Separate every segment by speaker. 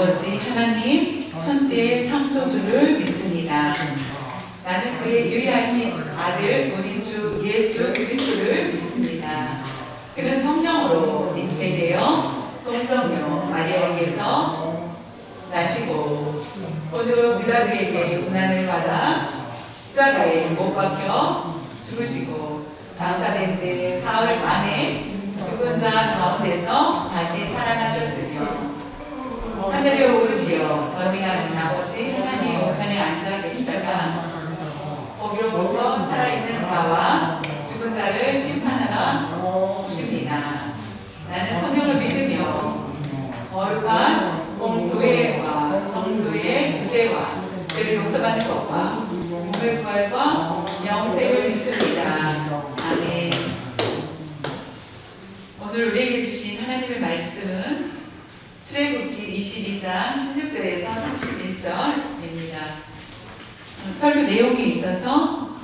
Speaker 1: 아버지 하나님 천지의 창조주를 믿습니다. 나는 그의 유일하신 아들 우리 주 예수 그리스도를 믿습니다. 그는 성령으로 잉태 되어 동정녀 마리아에게서 나시고 본으로 빌라도에게 고난을 받아 십자가에 못 박혀 죽으시고 장사된 지 사흘 만에 죽은 자 가운데서 다시 살아나셨으며 하늘에 오르시어 전능하신 아버지 하나님 우편에 앉아 계시다가 거기로부터 살아있는 자와 죽은 자를 심판하러 오십니다. 나는 성령을 믿으며 거룩한 공교회와 성도의 구제와 죄를 용서받는 것과 몸의 부활과 영생을 믿습니다. 아멘. 오늘 우리에게 주신 하나님의 말씀은 출애굽기 22장 16절에서 31절입니다. 설교 내용이 있어서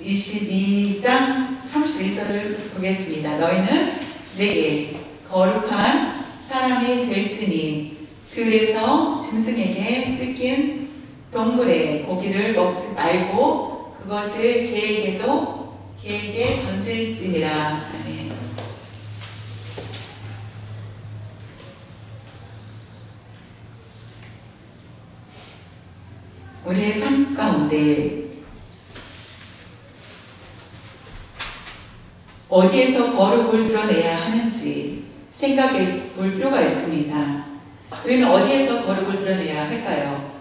Speaker 1: 22장 31절을 보겠습니다. 너희는 내게 거룩한 사람이 될지니 들에서 짐승에게 찢긴 동물의 고기를 먹지 말고 그것을 개에게 던질지니라. 아멘. 우리의 삶 가운데 어디에서 거룩을 드러내야 하는지 생각해 볼 필요가 있습니다. 우리는 어디에서 거룩을 드러내야 할까요?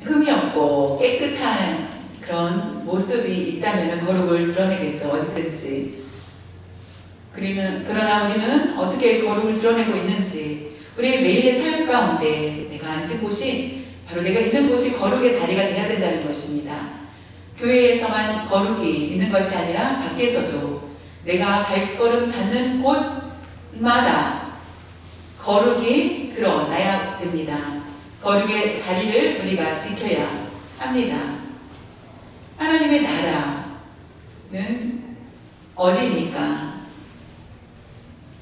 Speaker 1: 흠이 없고 깨끗한 그런 모습이 있다면 거룩을 드러내겠죠. 어디든지. 그러나 우리는 어떻게 거룩을 드러내고 있는지 우리의 매일의 삶 가운데 내가 앉은 곳이 바로 내가 있는 곳이 거룩의 자리가 되어야 된다는 것입니다. 교회에서만 거룩이 있는 것이 아니라 밖에서도 내가 발걸음 닿는 곳마다 거룩이 드러나야 됩니다. 거룩의 자리를 우리가 지켜야 합니다. 하나님의 나라는 어디입니까?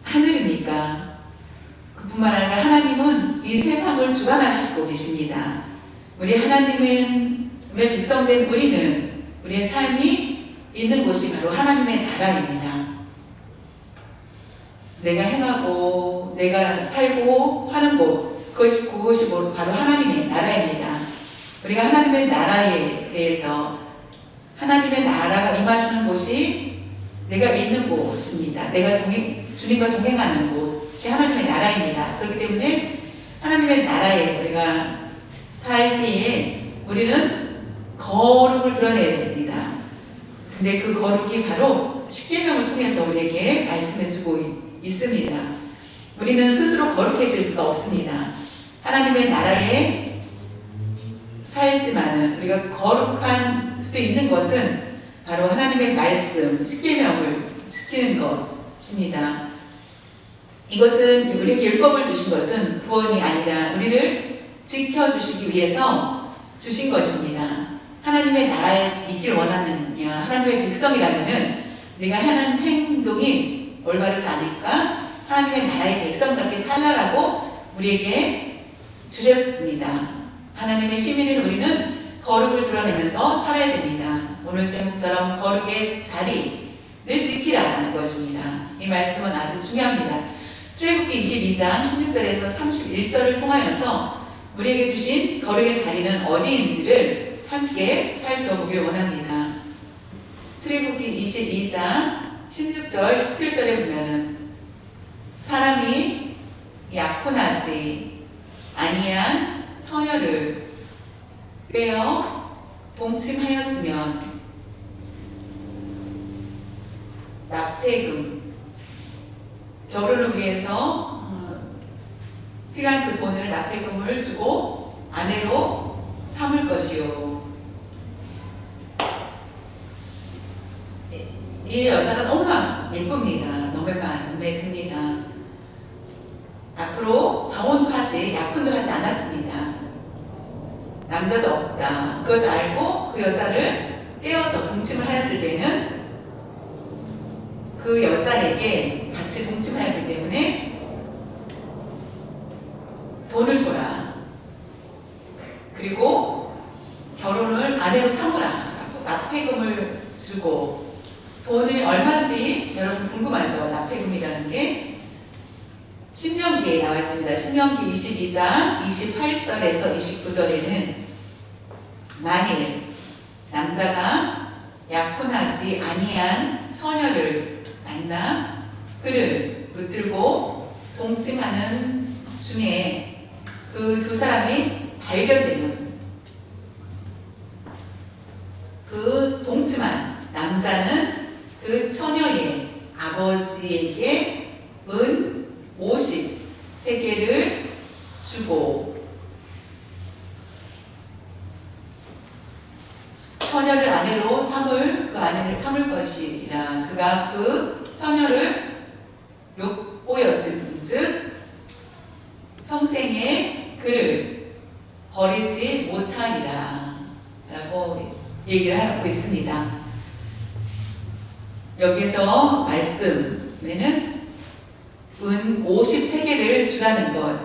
Speaker 1: 하늘입니까? 그뿐만 아니라 하나님은 이 세상을 주관하시고 계십니다. 우리 하나님의 백성된 우리는 우리의 삶이 있는 곳이 바로 하나님의 나라입니다. 내가 행하고 내가 살고 하는 곳, 그것이 바로 하나님의 나라입니다. 우리가 하나님의 나라에 대해서 하나님의 나라가 임하시는 곳이 내가 있는 곳입니다. 내가 주님과 동행하는 곳이 하나님의 나라입니다. 그렇기 때문에 하나님의 나라에 우리가 살 때에 우리는 거룩을 드러내야 됩니다. 근데 그 거룩이 바로 십계명을 통해서 우리에게 말씀해주고 있습니다. 우리는 스스로 거룩해질 수가 없습니다. 하나님의 나라에 살지만은 우리가 거룩할 수 있는 것은 바로 하나님의 말씀, 십계명을 지키는 것입니다. 이것은 우리에게 율법을 주신 것은 구원이 아니라 우리를 지켜주시기 위해서 주신 것입니다. 하나님의 나라에 있길 원하느냐, 하나님의 백성이라면은 내가 하는 행동이 올바르지 않을까? 하나님의 나라의 백성답게 살라라고 우리에게 주셨습니다. 하나님의 시민인 우리는 거룩을 드러내면서 살아야 됩니다. 오늘 제목처럼 거룩의 자리를 지키라는 것입니다. 이 말씀은 아주 중요합니다. 출애굽기 22장 16절에서 31절을 통하여서 우리에게 주신 거룩의 자리는 어디인지를 함께 살펴보길 원합니다. 출애굽기 22장 16절 17절에 보면은 사람이 약혼하지 아니한 처녀를 빼어 동침하였으면 납폐금, 결혼을 위해서 필요한 그 돈을 납폐금을 주고 아내로 삼을 것이요. 이 여자가 너무나 예쁩니다. 너무 마음에 듭니다. 앞으로 정혼도 하지 약혼도 하지 않았습니다. 남자도 없다. 그것을 알고 그 여자를 깨어서 동침을 하였을 때는 그 여자에게 같이 동침하였기 때문에 돈을 줘라. 그리고 결혼을 아내로 삼으라. 납폐금을 주고, 돈이 얼마인지 여러분 궁금하죠? 납폐금이라는 게 신명기에 나와 있습니다. 신명기 22장 28절에서 29절에는 만일 남자가 약혼하지 아니한 처녀를 만나 그를 붙들고 동침하는 중에 그 두 사람이 발견되면 그 동침한 남자는 그 처녀의 아버지에게 은 50세겔을 주고 처녀를 아내로 삼을 그 아내를 참을 것이라. 그가 그 처녀를 욕보였은즉 평생에 그를 버리지 못하리라 라고 얘기를 하고 있습니다. 여기서 말씀에는 은 50세겔을 주라는 것.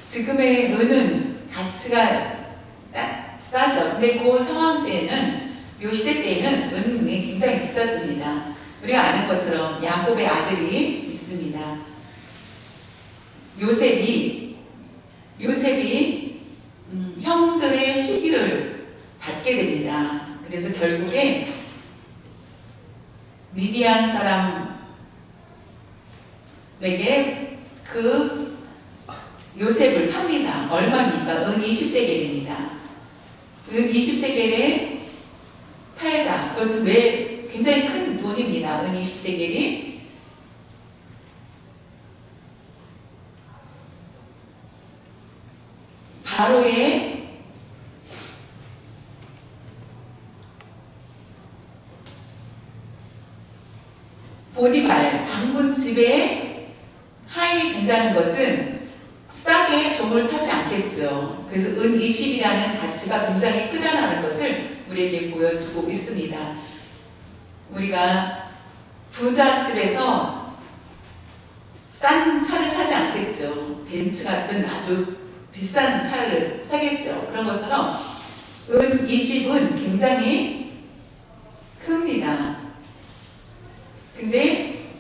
Speaker 1: 지금의 은은 가치가 싸죠. 근데 그 상황 때는, 요 시대 때에는 은이 굉장히 비쌌습니다. 우리가 아는 것처럼 야곱의 아들이 있습니다. 요셉이 형들의 시기를 받게 됩니다. 그래서 결국에 미디안 사람에게 그 요셉을 팝니다. 얼마입니까? 은 20세겔입니다. 은 20세겔에 팔다. 그것은 왜 굉장히 큰 돈입니다. 은 20세겔이. 바로의 보디발 장군 집에 하인이 된다는 것은 싸게 종을 사지 않겠죠. 그래서 은 20이라는 가치가 굉장히 크다는 것을 우리에게 보여주고 있습니다. 우리가 부잣집에서 싼 차를 사지 않겠죠. 벤츠 같은 아주 비싼 차를 사겠죠. 그런 것처럼 은 20은 굉장히 큽니다. 근데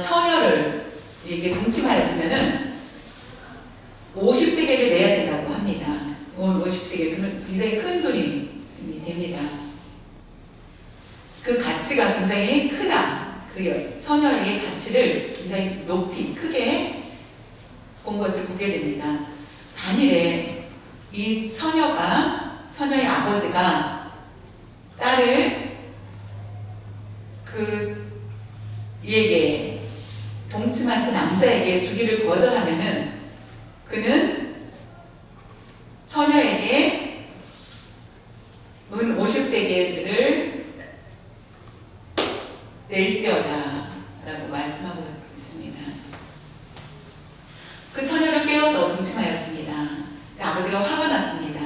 Speaker 1: 처녀를 이게 동침하였으면은 50세겔을 내야 된다고 합니다. 50세겔 굉장히 큰 돈이 됩니다. 그 가치가 굉장히 크다. 그 처녀의 가치를 굉장히 높이 크게 본 것을 보게 됩니다. 만일에 이 처녀의 아버지가 딸을 이에게 동침한 그 남자에게 주기를 거절하면은 그는 처녀에게 은 50세겔을 낼지어다 라고 말씀하고 있습니다. 그 처녀를 깨워서 동침하였습니다. 아버지가 화가 났습니다.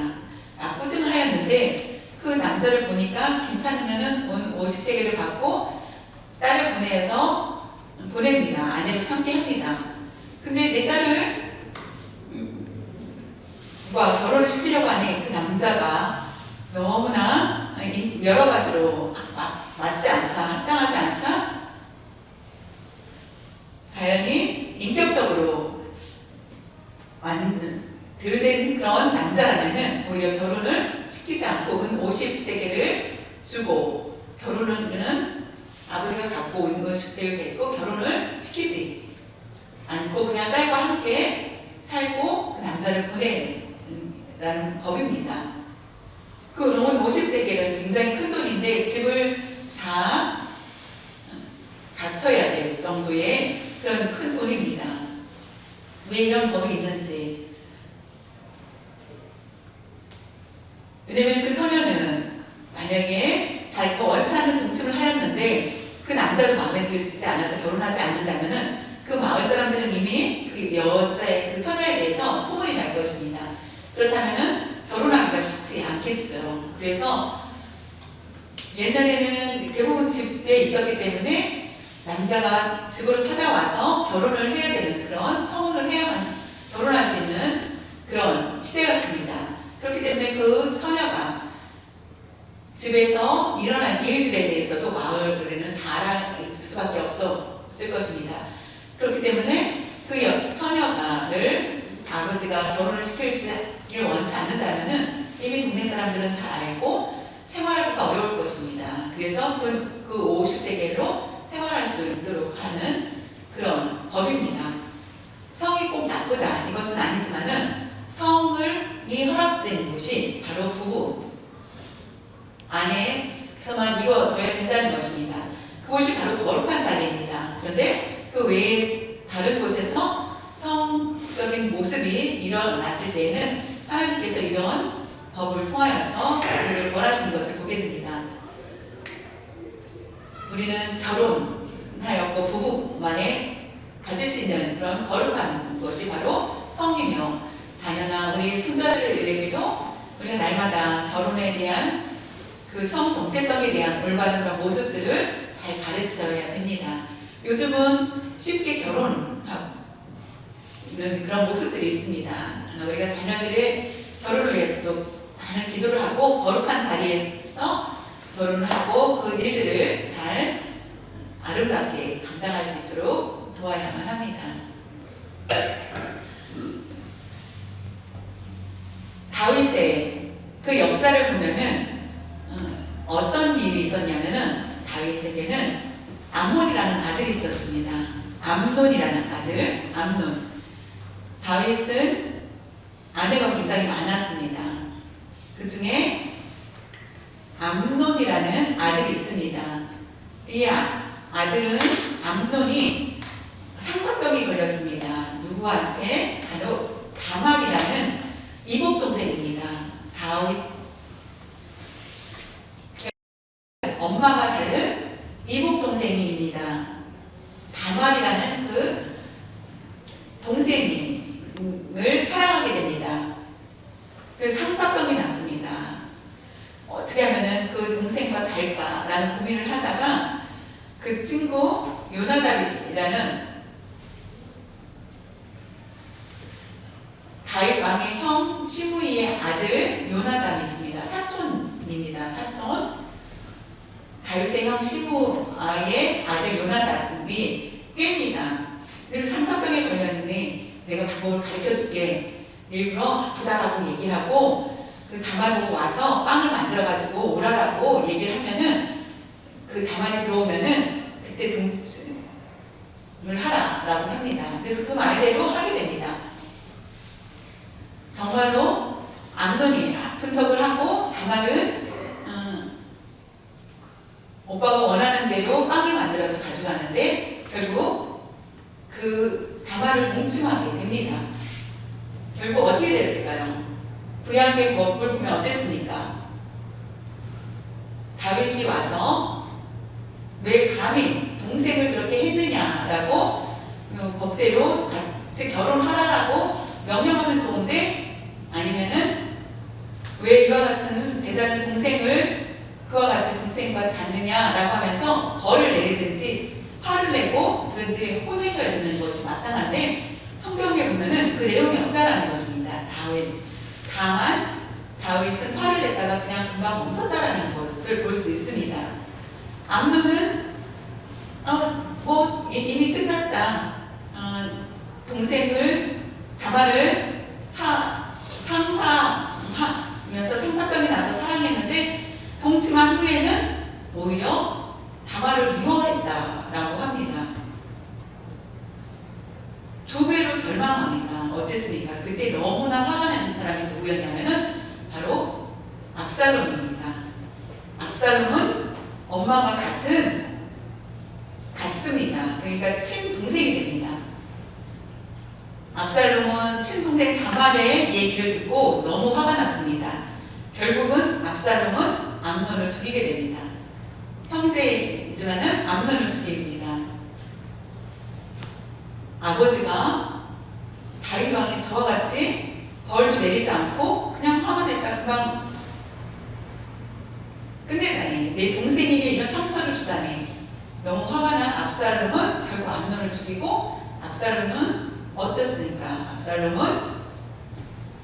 Speaker 1: 꾸중하였는데 그 남자를 보니까 괜찮으면은 은 50세겔을 받고 딸을 보냅니다. 아내를 삼게 합니다. 근데 내 딸을 결혼을 시키려고 하니 그 남자가 너무나 여러 가지로 맞지 않자, 합당하지 않자 자연히 인격적으로 들된 그런 남자라면은 오히려 결혼을 시키지 않고 은 50세겔을 주고 결혼은 아버지가 갖고 온 50세겔을 데리고 결혼을 시키지 않고 그냥 딸과 함께 살고 그 남자를 보내라는 법입니다. 그 은 50세겔은 굉장히 큰 돈인데 집을 다 갖춰야 될 정도의 그런 큰 돈입니다. 왜 이런 법이 있는지. 왜냐면 그 처녀는 만약에 자기가 원치 않는 동침을 하였는데 그 남자도 마음에 들지 않아서 결혼하지 않는다면은 그 마을 사람들은 이미 그 여자의 그 처녀에 대해서 소문이 날 것입니다. 그렇다면은 결혼하기가 쉽지 않겠죠. 그래서 옛날에는 대부분 집에 있었기 때문에 남자가 집으로 찾아와서 결혼을 해야 되는 그런 청혼을 해야만 결혼할 수 있는 그런 시대였습니다. 그렇기 때문에 그 처녀가 집에서 일어난 일들에 대해서도 마을에는 다 알아갈 수밖에 없었을 것입니다. 그렇기 때문에 그 처녀가를 아버지가 결혼을 시키기를 원치 않는다면은 이미 동네 사람들은 잘 알고 생활하기가 어려울 것입니다. 그래서 그 50세겔로 생활할 수 있도록 하는 그런 법입니다. 성이 꼭 나쁘다 이것은 아니지만은 성이 허락된 곳이 바로 부부 안에서만 이루어져야 된다는 것입니다. 그곳이 바로 거룩한 자리입니다. 그런데 그 외에 다른 곳에서 성적인 모습이 일어났을 때에는 하나님께서 이런 법을 통하여서 그들을 벌하시는 것을 보게 됩니다. 우리는 결혼하였고 부부만에 가질 수 있는 그런 거룩한 것이 바로 성이며 자녀나 우리 손자들에게도 우리가 날마다 결혼에 대한 그 성 정체성에 대한 올바른 그런 모습들을 잘 가르쳐야 됩니다. 요즘은 쉽게 결혼하는 그런 모습들이 있습니다. 우리가 자녀들의 결혼을 위해서도 많은 기도를 하고 거룩한 자리에서 결혼을 하고 그 일들을 잘 아름답게 감당할 수 있도록 도와야만 합니다. 다윗의 그 역사를 보면은 어떤 일이 있었냐면은 다윗에게는 암몬이라는 아들이 있었습니다. 암논이라는 아들, 암논. 다윗은 아내가 굉장히 많았습니다. 그 중에 암논이라는 아들이 있습니다. 이 아들은 암논이 상사병이 걸렸습니다. 누구한테? 바로 다말이라는 이복 동생입니다. 다윗 엄마가 다른 이복 동생입니다. 다말이라는 그 동생을 사랑하게 됩니다. 그 상사병이 났습니다. 어떻게 하면은 그 동생과 잘까라는 고민을 하다가 그 친구 요나답이라는 다윗 왕의 형 시므이의 아들 요나답이 있습니다. 사촌입니다. 사촌. 다윗의 형 시므아의 아들 요나답이 깹니다. 그리고 상사병에 걸렸는데 내가 방법을 가르쳐줄게. 일부러 아프다라고 얘기를 하고 그 다말 보고 와서 빵을 만들어가지고 오라라고 얘기를 하면은 그 다말이 들어오면은 그때 동침을 하라라고 합니다. 그래서 그 말대로 하게 됩니다. 정말로 암논이 아픈 척을 하고 다말은 오빠가 원하는 대로 빵을 만들어서 가져가는데 결국 그 다말을 동침하게 됩니다. 결국 어떻게 됐을까요? 구약의 법을 보면 어땠습니까? 다윗이 와서 왜 감히 동생을 그렇게 했느냐라고 법대로 같이 결혼하라라고 명령하면 좋은데 아니면은 왜 이와 같은 배다른 동생을 그와 같이 동생과 잤느냐라고 하면서 벌을 내리든지 화를 내고 든지 혼내켜야 되는 것이 마땅한데 성경에 보면은 그 내용이 없다라는 것입니다. 다만 다윗은 화를 냈다가 그냥 금방 멈췄다라는 것을 볼 수 있습니다. 암논은 이미 끝났다. 동생을 다말을 상사하면서 상사병이 나서 사랑했는데 동침한 후에는 오히려 다말을 미워했다라고 합니다. 두 배로 절망합니다. 어땠습니까? 그때 너무나 화가 나는 사람이 누구였냐면은 바로 압살롬입니다. 압살롬은 엄마가 같습니다. 그러니까 친동생이 됩니다. 압살롬은 친동생 다말의 얘기를 듣고 너무 화가 났습니다. 결국은 압살롬은 암논을 죽이게 됩니다. 형제이지만은 암논을 죽입니다. 아버지가 다윗 왕이 저와 같이 벌도 내리지 않고 그냥 화만 냈다 그만 끝내다니 내 동생에게 이런 상처를 주다니 너무 화가 난 압살롬은 결국 암논을 죽이고 압살롬은 어떻습니까? 압살롬은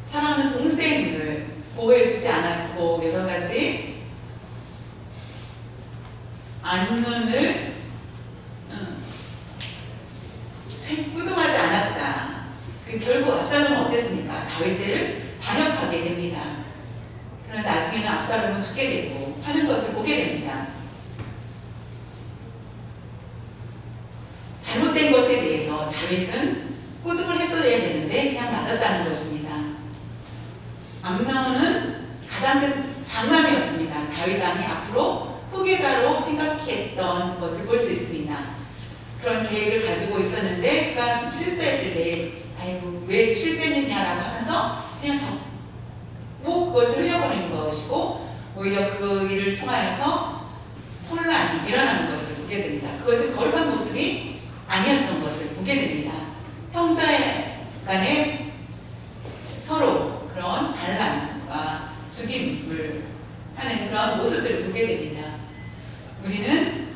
Speaker 1: 사랑하는 동생을 보호해주지 않았고 여러 가지 안면을 꾸중하지 않았다. 결국 압살롬은 어땠습니까? 다윗을 반역하게 됩니다. 그러나 나중에는 압살롬은 죽게 되고 하는 것을 보게 됩니다. 잘못된 것에 대해서 다윗은 꾸중을 했어야 되는데 그냥 놔뒀다는 것입니다. 암논은 가장 큰 장남이었습니다. 다윗 왕이 앞으로 후계자로 생각했던 것을 볼 수 있습니다. 그런 계획을 가지고 있었는데 그가 실수했을 때 아이고 왜 실수했느냐라고 하면서 그냥 꼭 그것을 흘려버리는 것이고 오히려 그 일을 통하여서 혼란이 일어나는 것을 보게 됩니다. 그것은 거룩한 모습이 아니었던 것을 보게 됩니다. 형제 간에 서로 그런 반란과 죽임을 하는 그런 모습들을 보게 됩니다. 우리는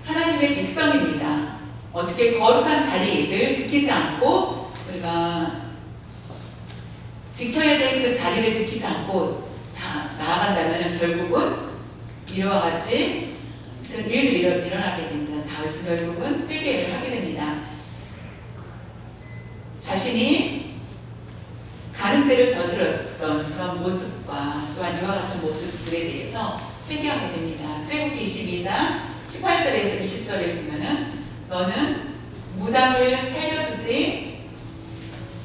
Speaker 1: 하나님의 백성입니다. 어떻게 거룩한 자리를 지키지 않고 우리가 지켜야 될 그 자리를 지키지 않고 나아간다면 결국은 이와 같이 같은 일들이 일어나게 됩니다. 다윗은 결국은 회개를 하게 됩니다. 자신이 가늠죄를 저질렀던 그런 모습과 또한 이와 같은 모습들에 대해서 회개하게 됩니다. 출애굽기 22장 18절에서 20절에 보면은 너는 무당을 살려두지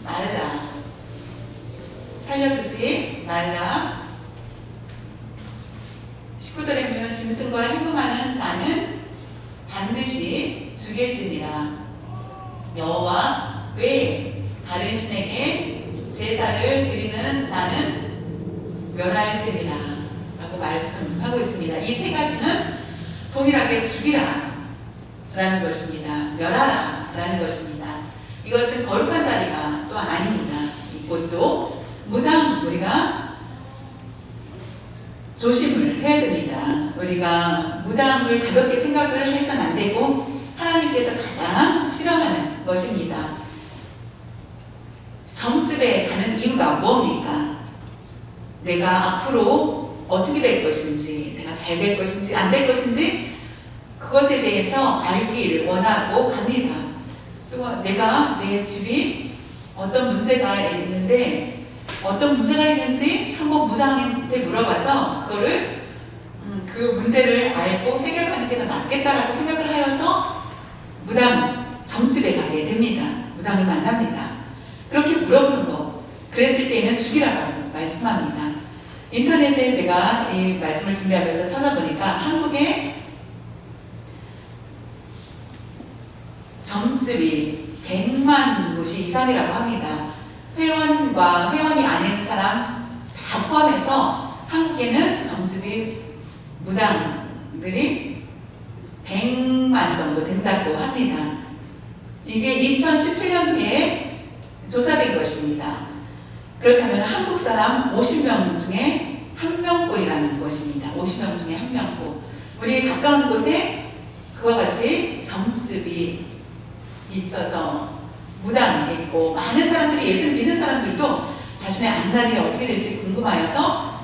Speaker 1: 말라. 19절에 보면 짐승과 행음하는 자는 반드시 죽일지니라. 여호와 외에 다른 신에게 제사를 드리는 자는 멸할지니라 라고 말씀하고 있습니다. 이 세 가지는 동일하게 죽이라 라는 것입니다. 멸하라 라는 것입니다. 이것은 거룩한 자리가 또한 아닙니다. 이것도 무당 우리가 조심을 해야 됩니다. 우리가 무당을 가볍게 생각을 해서는 안 되고 하나님께서 가장 싫어하는 것입니다. 점집에 가는 이유가 뭡니까? 내가 앞으로 어떻게 될 것인지, 내가 잘 될 것인지, 안 될 것인지 그것에 대해서 알기를 원하고 갑니다. 또 내가 내 집이 어떤 문제가 있는데 어떤 문제가 있는지 한번 무당한테 물어봐서 그거를 그 문제를 알고 해결하는 게 더 낫겠다라고 생각을 하여서 무당 점집에 가게 됩니다. 무당을 만납니다. 그렇게 물어보는 거. 그랬을 때는 죽이라고 말씀합니다. 인터넷에 제가 이 말씀을 준비하면서 찾아보니까 한국에 점집이 100만 곳이 이상이라고 합니다. 회원과 회원이 아닌 사람 다 포함해서 한국에는 점집이 무당들이 100만 정도 된다고 합니다. 이게 2017년도에 조사된 것입니다. 그렇다면 한국 사람 50명 중에 1명꼴이라는 것입니다. 50명 중에 1명꼴. 우리 가까운 곳에 그와 같이 점집이 있어서 무당이 있고 많은 사람들이 예수를 믿는 사람들도 자신의 앞날이 어떻게 될지 궁금하여서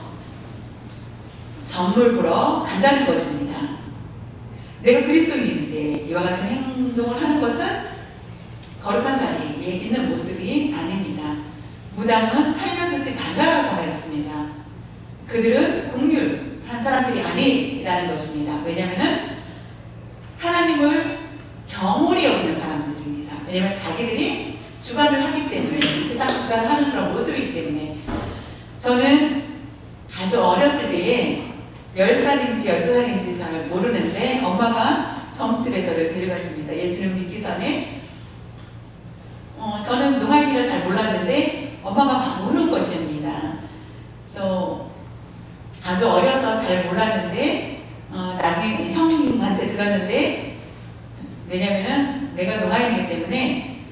Speaker 1: 점을 보러 간다는 것입니다. 내가 그리스도인인데 이와 같은 행동을 하는 것은 거룩한 자리에 있는 모습이 아닙니다. 무당은 살려두지 말라라고 하였습니다. 그들은 국률한 사람들이 아니라는 것입니다. 왜냐하면 하나님을 경홀히 여기는 사람들입니다. 왜냐하면 자기들이 주관을 하기 때문에 세상 주관을 하는 그런 모습이기 때문에 저는 아주 어렸을 때에 10살인지 12살인지 잘 모르는데 엄마가 점집에 저를 데려갔습니다. 예수를 믿기 전에 저는 농아인이라 잘 몰랐는데 엄마가 막 우는 것입니다. 그래서 아주 어려서 잘 몰랐는데 나중에 형님한테 들었는데 왜냐면은 내가 농아인이기 때문에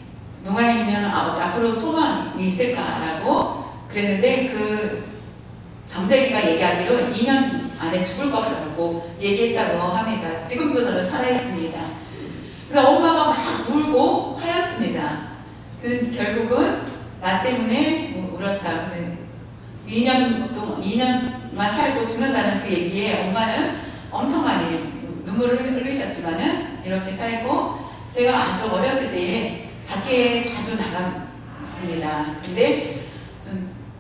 Speaker 1: 농아인이면 앞으로 소망이 있을까라고 그랬는데 그 점쟁이가 얘기하기로 2년 안에 죽을 거라고 얘기했다고 합니다. 지금도 저는 살아있습니다. 그래서 엄마가 막 울고 하였습니다. 그 결국은 나 때문에 울었다. 2년만 살고 죽는다는 그 얘기에 엄마는 엄청 많이 눈물을 흘리셨지만은 이렇게 살고, 제가 아주 어렸을 때에 밖에 자주 나갔습니다. 근데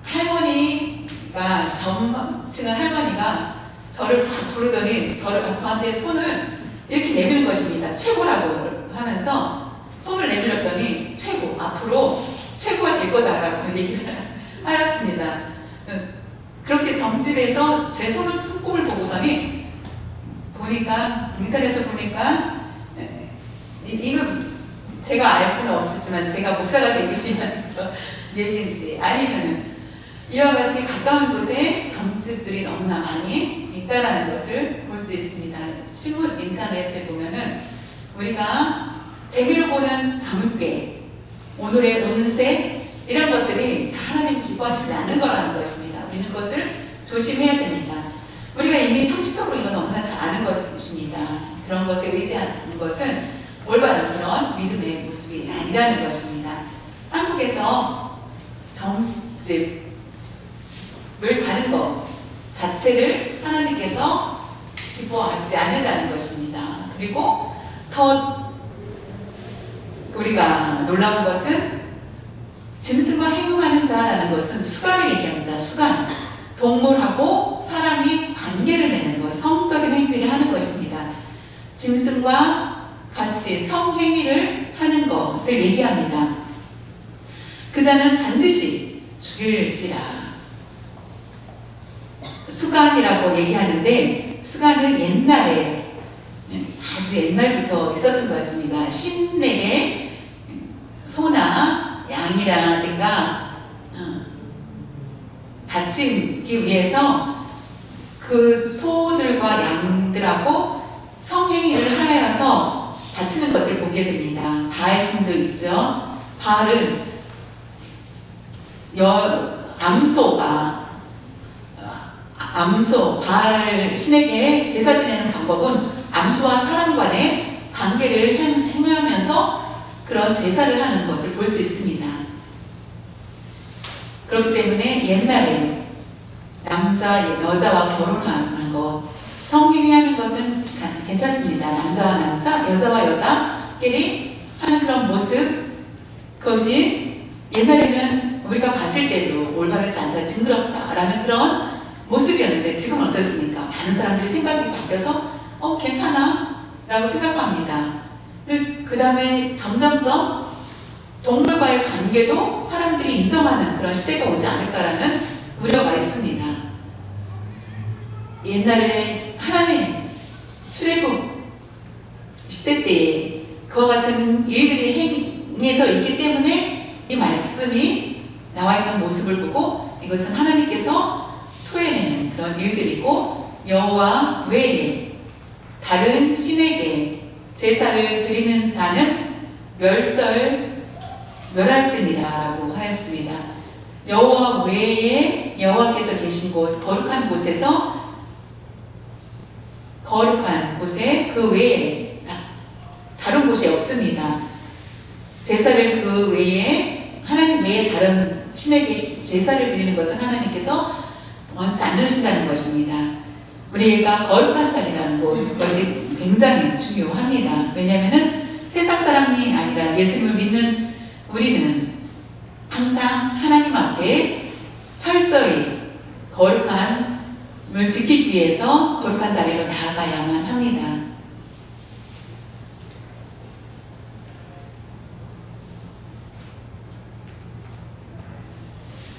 Speaker 1: 할머니가, 점치는 할머니가 저를 막 부르더니 저한테 손을 이렇게 내미는 것입니다. 최고라고 하면서 손을 내밀었더니 최고, 앞으로 최고가 될 거다라고 얘기를 하였습니다. 그렇게 점집에서 제 손톱을 보고서니 인터넷에서 보니까 이거 제가 알 수는 없었지만 제가 목사가 되기 위한 얘기인지 아니면은 이와 같이 가까운 곳에 점집들이 너무나 많이 있다라는 것을 볼 수 있습니다. 신문 인터넷에 보면은 우리가 재미로 보는 점괘, 오늘의 운세 이런 것들이 다 하나님 기뻐하시지 않는 거라는 것입니다. 우리는 그것을 조심해야 됩니다. 우리가 이미 상식적으로 이거 너무나 잘 아는 것입니다. 그런 것에 의지하는 것은 올바른 그런 믿음의 모습이 아니라는 것입니다. 한국에서 점집을 가는 것 자체를 하나님께서 기뻐하시지 않는다는 것입니다. 그리고 더 우리가 놀라운 것은 짐승과 행음하는 자라는 것은 수간을 얘기합니다. 수간. 동물하고 사람이 관계를 맺는 것, 성적인 행위를 하는 것입니다. 짐승과 같이 성행위를 하는 것을 얘기합니다. 그 자는 반드시 죽일지라. 수간이라고 얘기하는데, 수간은 옛날에, 아주 옛날부터 있었던 것 같습니다. 신에게 소나 양이라든가 바치기 위해서 그 소들과 양들하고 성행위를 하여서 바치는 것을 보게 됩니다. 바알신도 있죠. 바알은 바알 신에게 제사 지내는 방법은 암소와 사람 간의 관계를 행하면서 그런 제사를 하는 것을 볼 수 있습니다. 그렇기 때문에 옛날에 여자와 결혼하는 것, 성행위하는 것은 괜찮습니다. 남자와 남자, 여자와 여자끼리 하는 그런 모습, 그것이 옛날에는 우리가 봤을 때도 올바르지 않다, 징그럽다라는 그런 모습이었는데 지금은 어떻습니까? 많은 사람들이 생각이 바뀌어서 괜찮아 라고 생각합니다. 그 다음에 점점점 동물과의 관계도 사람들이 인정하는 그런 시대가 오지 않을까라는 우려가 있습니다. 옛날에 하나님 출애굽 시대 때에 그와 같은 일들이 행해져 있기 때문에 이 말씀이 나와 있는 모습을 보고 이것은 하나님께서 토해내는 그런 일들이고, 여호와 외에 다른 신에게 제사를 드리는 자는 멸할지니라라고 하였습니다. 여호와 외에, 여호와께서 계신 곳, 거룩한 곳에 그 외에 다른 곳이 없습니다. 제사를 그 외에, 하나님 외에 다른 신에게 제사를 드리는 것은 하나님께서 원치 않으신다는 것입니다. 우리가 거룩한 자리라는 것, 그것이 굉장히 중요합니다. 왜냐하면 세상 사람이 아니라 예수님을 믿는 우리는 항상 하나님 앞에 철저히 거룩함을 지키기 위해서 거룩한 자리로 나아가야만 합니다.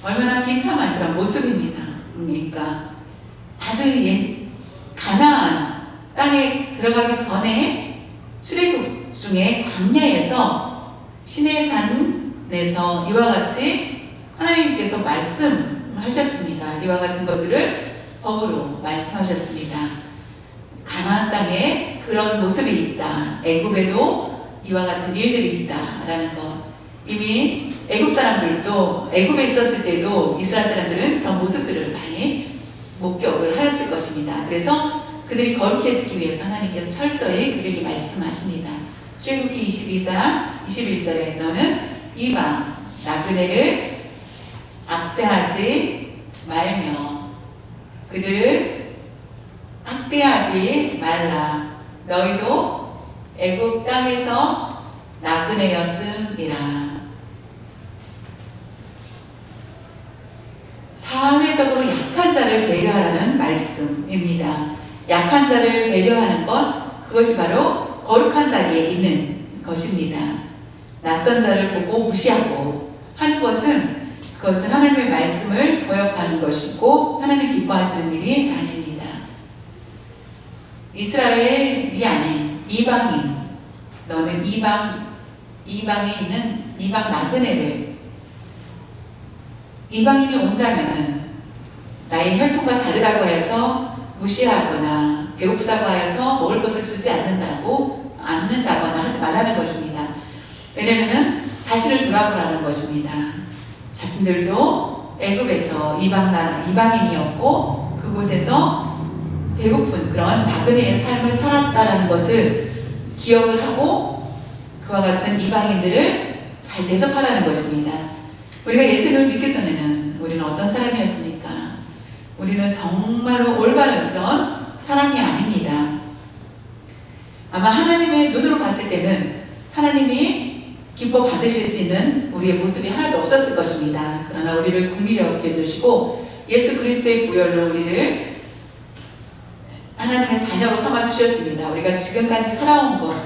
Speaker 1: 얼마나 비참한 그런 모습입니다. 그러니까 아주 가나안 땅에 들어가기 전에 출애굽 중에 광야에서 시내산에서 이와 같이 하나님께서 말씀하셨습니다. 이와 같은 것들을 법으로 말씀하셨습니다. 가나안 땅에 그런 모습이 있다. 애굽에도 이와 같은 일들이 있다라는 것. 이미 애굽 사람들도, 애굽에 있었을 때도 이스라엘 사람들은 그런 모습들을 많이 목격을 하였을 것입니다. 그래서 그들이 거룩해지기 위해서 하나님께서 철저히 그들에게 말씀하십니다. 출애굽기 22장 21절에 너는 이방 나그네를 압제하지 말며 그들을 학대하지 말라. 너희도 애굽 땅에서 나그네였음이라. 사회적으로 약한 자를 배려하라는 말씀입니다. 약한 자를 배려하는 것, 그것이 바로 거룩한 자리에 있는 것입니다. 낯선 자를 보고 무시하고 하는 것은 그것은 하나님의 말씀을 거역하는 것이고 하나님 기뻐하시는 일이 아닙니다. 이스라엘이 아닌 이방인, 너는 이방에 있는 이방 나그네를, 이방인이 온다면은 나의 혈통과 다르다고 해서 무시하거나 배고프다고 해서 먹을 것을 주지 않는다거나 하지 말라는 것입니다. 왜냐면은 자신을 돌아보라는 것입니다. 자신들도 애굽에서 이방인이었고 그곳에서 배고픈 그런 나그네의 삶을 살았다라는 것을 기억을 하고 그와 같은 이방인들을 잘 대접하라는 것입니다. 우리가 예수를 믿기 전에는 우리는 어떤 사람이었습니까? 우리는 정말로 올바른 그런 사람이 아닙니다. 아마 하나님의 눈으로 봤을 때는 하나님이 기뻐 받으실 수 있는 우리의 모습이 하나도 없었을 것입니다. 그러나 우리를 긍휼히 여겨주시고 예수 그리스도의 보혈로 우리를 하나님의 자녀로 삼아주셨습니다. 우리가 지금까지 살아온 것,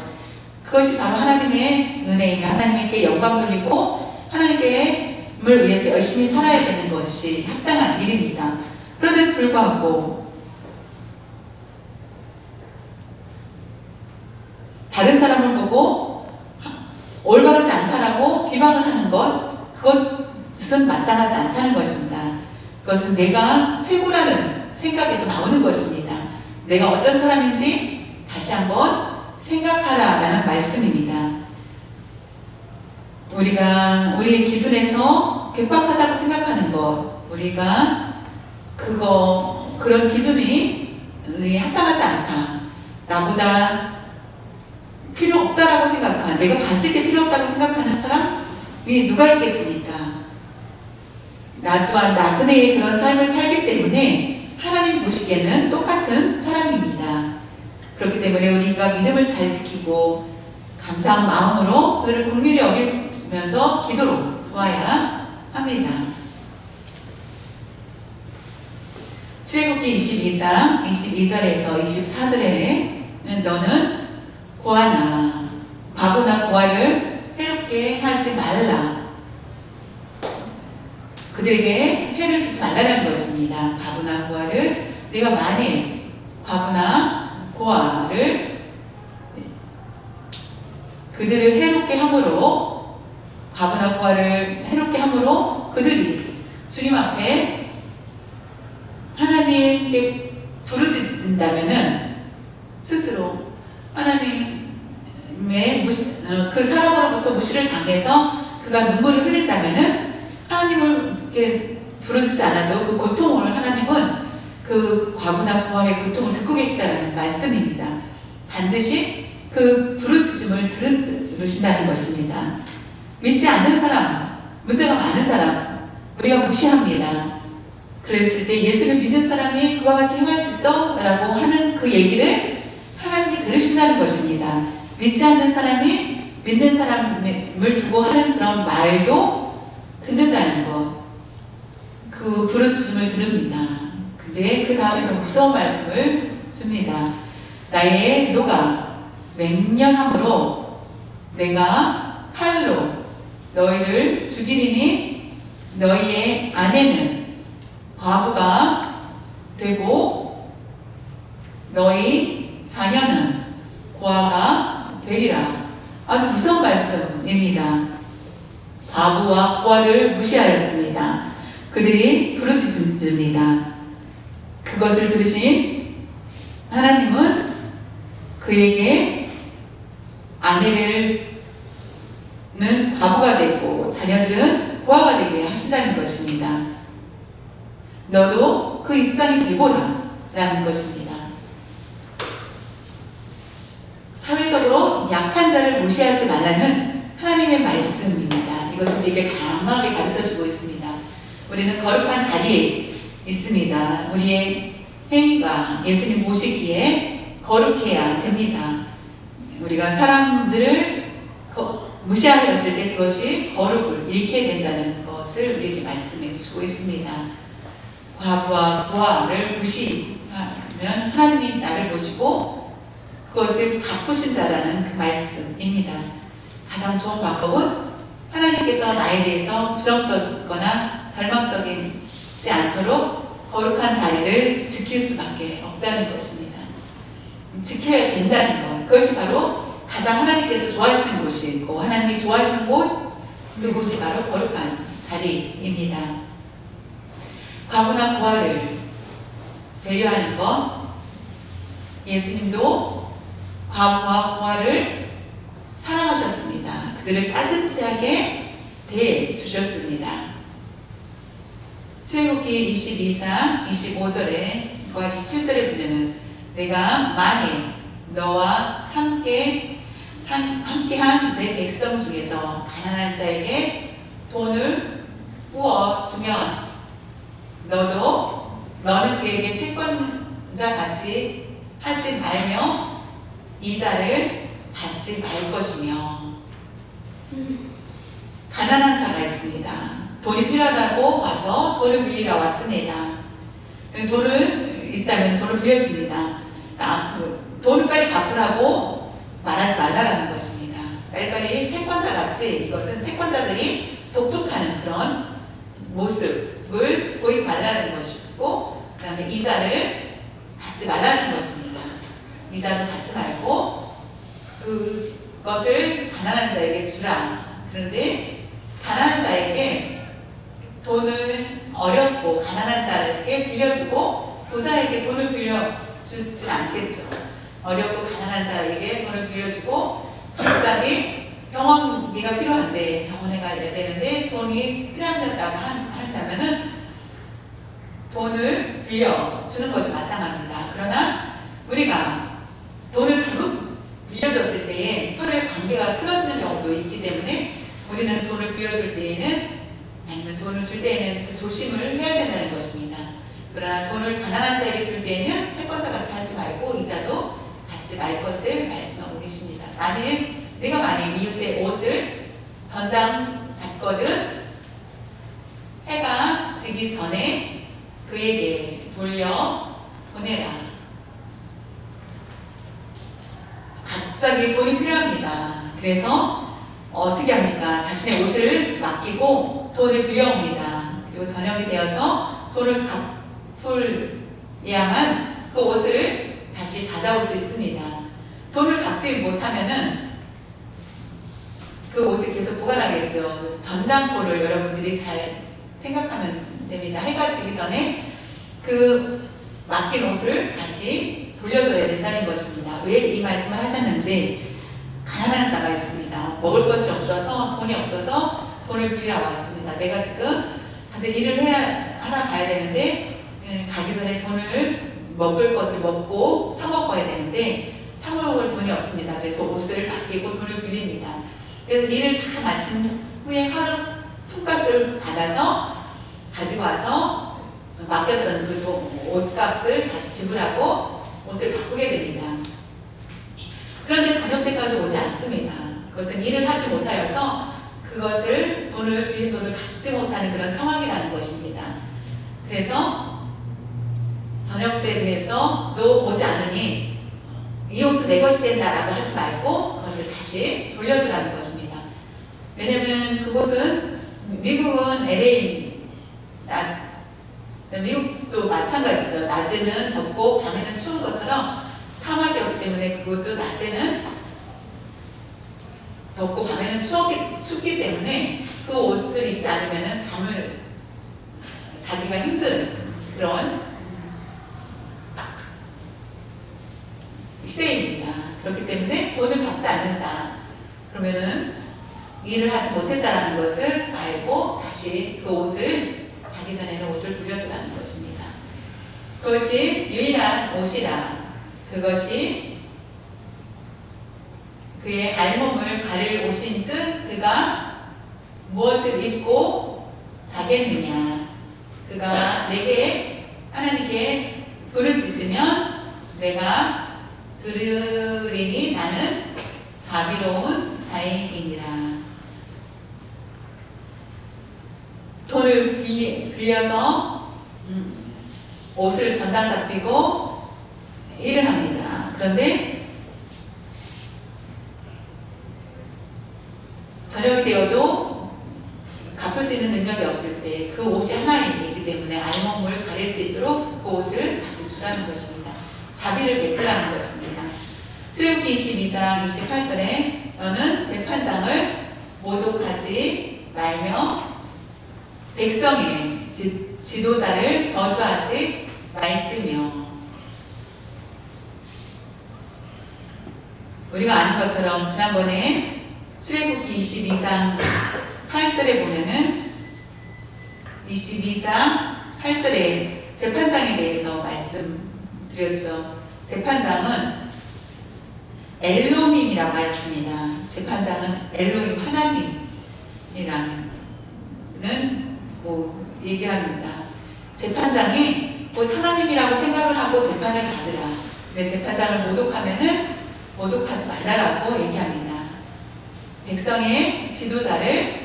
Speaker 1: 그것이 바로 하나님의 은혜이며 하나님께 영광 돌리고 하나님을 위해서 열심히 살아야 되는 것이 합당한 일입니다. 그런데도 불구하고 다른 사람을 보고 올바르지 않다라고 비방을 하는 것, 그것은 마땅하지 않다는 것입니다. 그것은 내가 최고라는 생각에서 나오는 것입니다. 내가 어떤 사람인지 다시 한번 생각하라라는 말씀입니다. 우리가 우리의 기준에서 괴팍하다고 생각하는 것, 우리가 그런 기준이 합당하지 않다. 나보다 필요 없다라고 생각한, 내가 봤을 때 필요 없다고 생각하는 사람이 누가 있겠습니까? 나 또한 나그네의 그런 삶을 살기 때문에 하나님 보시기에는 똑같은 사람입니다. 그렇기 때문에 우리가 믿음을 잘 지키고 감사한 마음으로 그들을 긍휼히 여기면서 기도로 도와야 합니다. 출애굽기 22장 22절에서 24절에는 너는 과부나 고아를 해롭게 하지 말라. 그들에게 해를 주지 말라는 것입니다. 과부나 고아를, 내가 만일 과부나 고아를 그들을 해롭게 함으로, 과부나 고아를 해롭게 함으로 그들이 주님 앞에 하나님께 부르짖는다면은 스스로 하나님의 그 사람으로부터 무시를 당해서 그가 눈물을 흘린다면은 하나님을 이렇게 부르짖지 않아도 그 고통을 하나님은 그 과부나 고아의 고통을 듣고 계시다는 말씀입니다. 반드시 그 부르짖음을 들으신다는 것입니다. 믿지 않는 사람, 문제가 많은 사람 우리가 무시합니다. 그랬을 때 예수를 믿는 사람이 그와 같이 행할 수 있어? 라고 하는 그 얘기를 하나님이 들으신다는 것입니다. 믿지 않는 사람이 믿는 사람을 두고 하는 그런 말도 듣는다는 것, 그 부르짖음을 들읍니다. 근데 그 다음에 더 무서운 말씀을 줍니다. 나의 노가 맹렬함으로 내가 칼로 너희를 죽이리니 너희의 아내는 과부가 되고 너희 자녀는 고아가 되리라. 아주 무서운 말씀입니다. 과부와 고아를 무시하였습니다. 그들이 부르짖습니다. 그것을 들으신 하나님은 그에게 아내는 과부가 되고 자녀들은 고아가 되게 하신다는 것입니다. 너도 그 입장이 되보라 라는 것입니다. 사회적으로 약한 자를 무시하지 말라는 하나님의 말씀입니다. 이것을 우리에게 강하게 가르쳐주고 있습니다. 우리는 거룩한 자리에 있습니다. 우리의 행위가 예수님 보시기에 거룩해야 됩니다. 우리가 사람들을 무시하였을 때 그것이 거룩을 잃게 된다는 것을 우리에게 말씀해 주고 있습니다. 과부와 부하를 무시하면 하나님이 나를 보시고 그것을 갚으신다라는 그 말씀입니다. 가장 좋은 방법은 하나님께서 나에 대해서 부정적거나 절망적이지 않도록 거룩한 자리를 지킬 수밖에 없다는 것입니다. 지켜야 된다는 것, 그것이 바로 가장 하나님께서 좋아하시는 곳이고 하나님이 좋아하시는 곳, 그곳이 바로 거룩한 자리입니다. 과부나 부하를 배려하는 것, 예수님도 과부와 부하를 사랑하셨습니다. 그들을 따뜻하게 대해주셨습니다. 출애굽기 22장 25절과 27절에 보면은 내가 만일 너와 함께한 내 백성 중에서 가난한 자에게 돈을 부어주면 너는 그에게 채권자 같이 하지 말며 이자를 받지 말 것이며. 가난한 사람가 있습니다. 돈이 필요하다고 와서 돈을 빌리러 왔습니다. 돈을 있다면 돈을 빌려줍니다. 돈을 빨리 갚으라고 말하지 말라라는 것입니다. 빨리빨리 채권자 같이, 이것은 채권자들이 독촉하는 그런 모습을 보이지 말라는 것이고, 그 다음에 이자를 받지 말라는 것입니다. 이자도 받지 말고 그것을 가난한 자에게 주라. 그런데 가난한 자에게 돈을 어렵고 가난한 자에게 빌려주고 부자에게 돈을 빌려주지 않겠죠. 어렵고 가난한 자에게 돈을 빌려주고 갑자기 병원비가 필요한데 병원에 가야 되는데 돈이 필요하다고 한다면은 돈을 빌려주는 것이 마땅합니다. 그러나 우리가 돈을 잘못 빌려줬을 때에 서로의 관계가 틀어지는 경우도 있기 때문에 우리는 돈을 빌려줄 때에는 아니면 돈을 줄 때에는 그 조심을 해야 된다는 것입니다. 그러나 돈을 가난한 자에게 줄 때에는 채권자 같이 하지 말고 이자도 받지 말 것을 말씀하고 계십니다. 내가 만일 이웃의 옷을 전당 잡거든 해가 지기 전에 그에게 돌려 보내라. 갑자기 돈이 필요합니다. 그래서 어떻게 합니까? 자신의 옷을 맡기고 돈을 빌려옵니다. 그리고 저녁이 되어서 돈을 갚을야만 그 옷을 다시 받아올 수 있습니다. 돈을 갚지 못하면은 그 옷을 계속 보관하겠죠. 전당포를 여러분들이 잘 생각하면 됩니다. 해가 지기 전에 그 맡긴 옷을 다시 돌려줘야 된다는 것입니다. 왜 이 말씀을 하셨는지, 가난한 자가 있습니다. 먹을 것이 없어서, 돈이 없어서 돈을 빌리러 왔습니다. 내가 지금 가서 일을 하러 가야 되는데 가기 전에 돈을 먹을 것을 먹고 사 먹어야 되는데 사 먹을 돈이 없습니다. 그래서 옷을 맡기고 돈을 빌립니다. 그래서 일을 다 마친 후에 하루 품값을 받아서 가지고 와서 맡겼던 그 옷값을 다시 지불하고 옷을 바꾸게 됩니다. 그런데 저녁 때까지 오지 않습니다. 그것은 일을 하지 못하여서 그것을 빌린 돈을 갚지 못하는 그런 상황이라는 것입니다. 그래서 저녁 때 대해서도 오지 않으니 이 옷은 내 것이 된다라고 하지 말고 그것을 다시 돌려주라는 것입니다. 왜냐하면 그곳은 미국은 LA, 미국도 마찬가지죠. 낮에는 덥고 밤에는 추운 것처럼 사막이었기 때문에 그것도 낮에는 덥고 밤에는 춥기 때문에 그 옷을 입지 않으면 잠을 자기가 힘든 그런 시대입니다. 그렇기 때문에 돈을 갚지 않는다. 그러면은 일을 하지 못했다라는 것을 알고 다시 그 옷을 자기 전에는 옷을 돌려주라는 것입니다. 그것이 유일한 옷이라, 그것이 그의 알몸을 가릴 옷인즉 그가 무엇을 입고 자겠느냐. 그가 내게 하나님께 부르짖으면 내가 들으리니 나는 자비로운 자이니라. 돈을 빌려서 옷을 전당 잡히고 일을 합니다. 그런데 저녁이 되어도 갚을 수 있는 능력이 없을 때 그 옷이 하나이기 때문에 알몸을 가릴 수 있도록 그 옷을 다시 주라는 것입니다. 자비를 베풀라는 것입니다. 출애굽기 22장 28절에 너는 재판장을 모독하지 말며 백성의 지도자를 저주하지 말지며. 우리가 아는 것처럼 지난번에 출애굽기 22장 8절에 보면은 22장 8절에 재판장에 대해서 말씀드렸죠. 재판장은 엘로힘이라고 했습니다. 재판장은 엘로힘 하나님이라는 얘기합니다. 재판장이 곧 하나님이라고 생각을 하고 재판을 받으라. 근데 재판장을 모독하면은 모독하지 말라라고 얘기합니다. 백성의 지도자를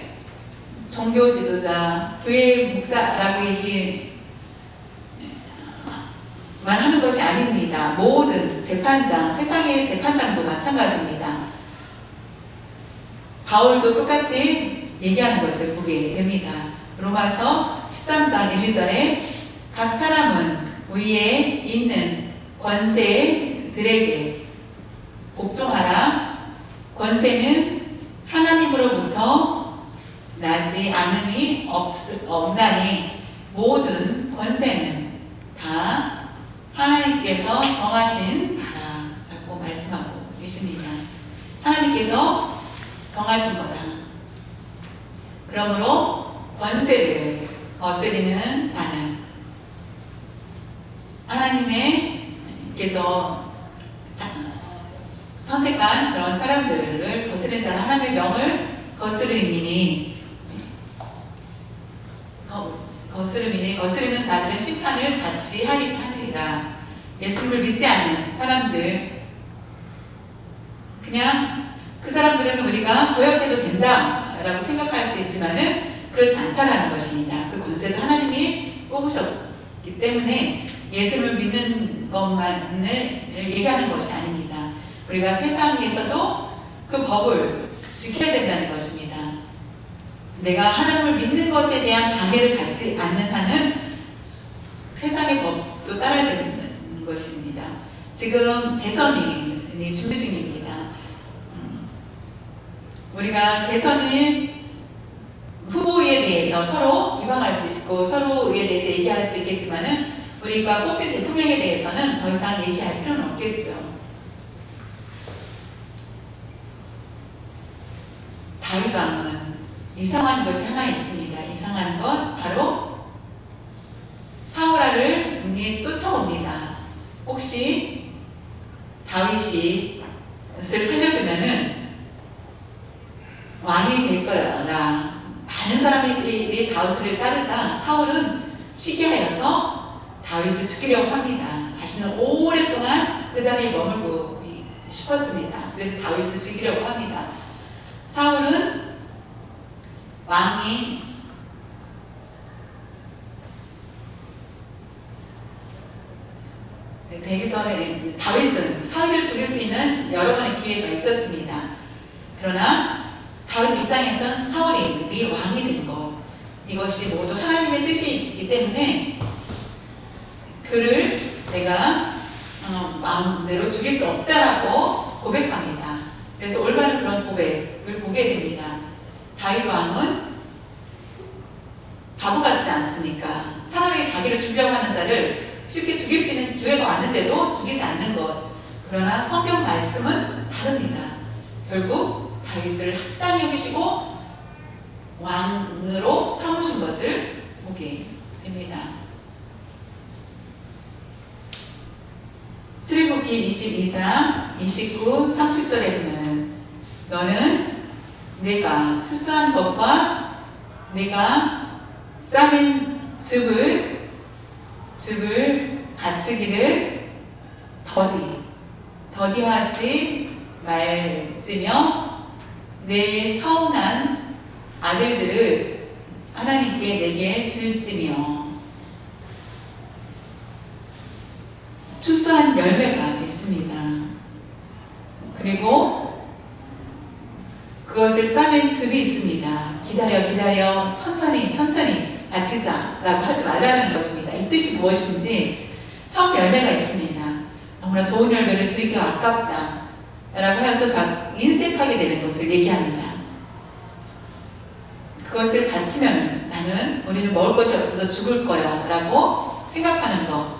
Speaker 1: 종교 지도자, 교회 목사라고 얘기만 하는 것이 아닙니다. 모든 재판장, 세상의 재판장도 마찬가지입니다. 바울도 똑같이 얘기하는 것을 보게 됩니다. 로마서 13장 1, 2절에 각 사람은 위에 있는 권세들에게 복종하라. 권세는 하나님으로부터 나지 않음이 없나니 모든 권세는 다 하나님께서 정하신 바라라고 말씀하고 계십니다. 하나님께서 정하신 거다. 그러므로 권세를 거스리는 자는 하나님께서 선택한 그런 사람들을 거스르는 자는 하나님의 명을 거스르미니 거스르는 자들은 심판을 자취하리라. 예수님을 믿지 않는 사람들, 그냥 그 사람들은 우리가 고역해도 된다라고 생각할 수 있지만은 그렇지 않다라는 것입니다. 그 권세도 하나님이 뽑으셨기 때문에 예수님을 믿는 것만을 얘기하는 것이 아닙니다. 우리가 세상에서도 그 법을 지켜야 된다는 것입니다. 내가 하나님을 믿는 것에 대한 방해를 받지 않는 한은 세상의 법도 따라야 되는 것입니다. 지금 대선이 준비 중입니다. 우리가 대선을 후보에 대해서 서로 비방할 수 있고 서로에 대해서 얘기할 수 있겠지만은 우리가 뽑힌 대통령에 대해서는 더 이상 얘기할 필요는 없겠죠. 다윗 왕은 이상한 것이 하나 있습니다. 이상한 것 바로 사울아를 쫓아옵니다. 혹시 다윗이 살려두면은 왕이 될 거라. 많은 사람들이 다윗을 따르자 사울은 시기하여서 다윗을 죽이려고 합니다. 자신은 오랫동안 그 자리에 머물고 싶었습니다. 그래서 다윗을 죽이려고 합니다. 사울은 왕이 되기 전에 다윗은 사울을 죽일 수 있는 여러 번의 기회가 있었습니다. 그러나 다윗 입장에선 사울이 왕이 된 것, 이것이 모두 하나님의 뜻이기 때문에 그를 내가 마음대로 죽일 수 없다라고 고백합니다. 그래서 올바른 그런 고백을 보게 됩니다. 다윗 왕은 바보 같지 않습니까? 차라리 자기를 죽이려고 하는 자를 쉽게 죽일 수 있는 기회가 왔는데도 죽이지 않는 것. 그러나 성경 말씀은 다릅니다. 결국 다윗을 합당히 여기시고 왕으로 삼으신 것을 보게 됩니다. 출애굽기 22장 29, 30절에 보면 너는 내가 추수한 것과 내가 짜낸 즙을 바치기를 더디하지 말지며 내 처음 난 아들들을 하나님께 내게 줄지며. 추수한 열매가 있습니다. 그리고 그것을 짜낸 즙이 있습니다. 기다려 천천히 바치자 라고 하지 말라는 것입니다. 이 뜻이 무엇인지, 처음 열매가 있습니다. 너무나 좋은 열매를 드리기가 아깝다 라고 해서 인색하게 되는 것을 얘기합니다. 그것을 바치면 우리는 먹을 것이 없어서 죽을 거야 라고 생각하는 것,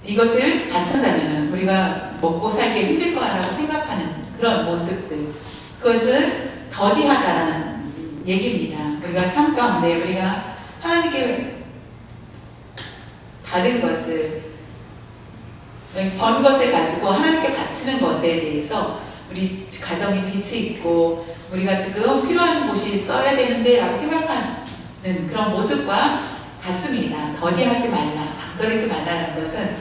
Speaker 1: 이것을 바친다면 우리가 먹고 살기 힘들 거야 라고 생각하는 그런 모습들, 그것은 더디하다라는 얘기입니다. 우리가 삶 가운데 우리가 하나님께 받은 것을, 번 것을 가지고 하나님께 바치는 것에 대해서 우리 가정에 빛이 있고 우리가 지금 필요한 곳이 써야 되는데 라고 생각하는 그런 모습과 같습니다. 더디하지 말라, 망설이지 말라는 것은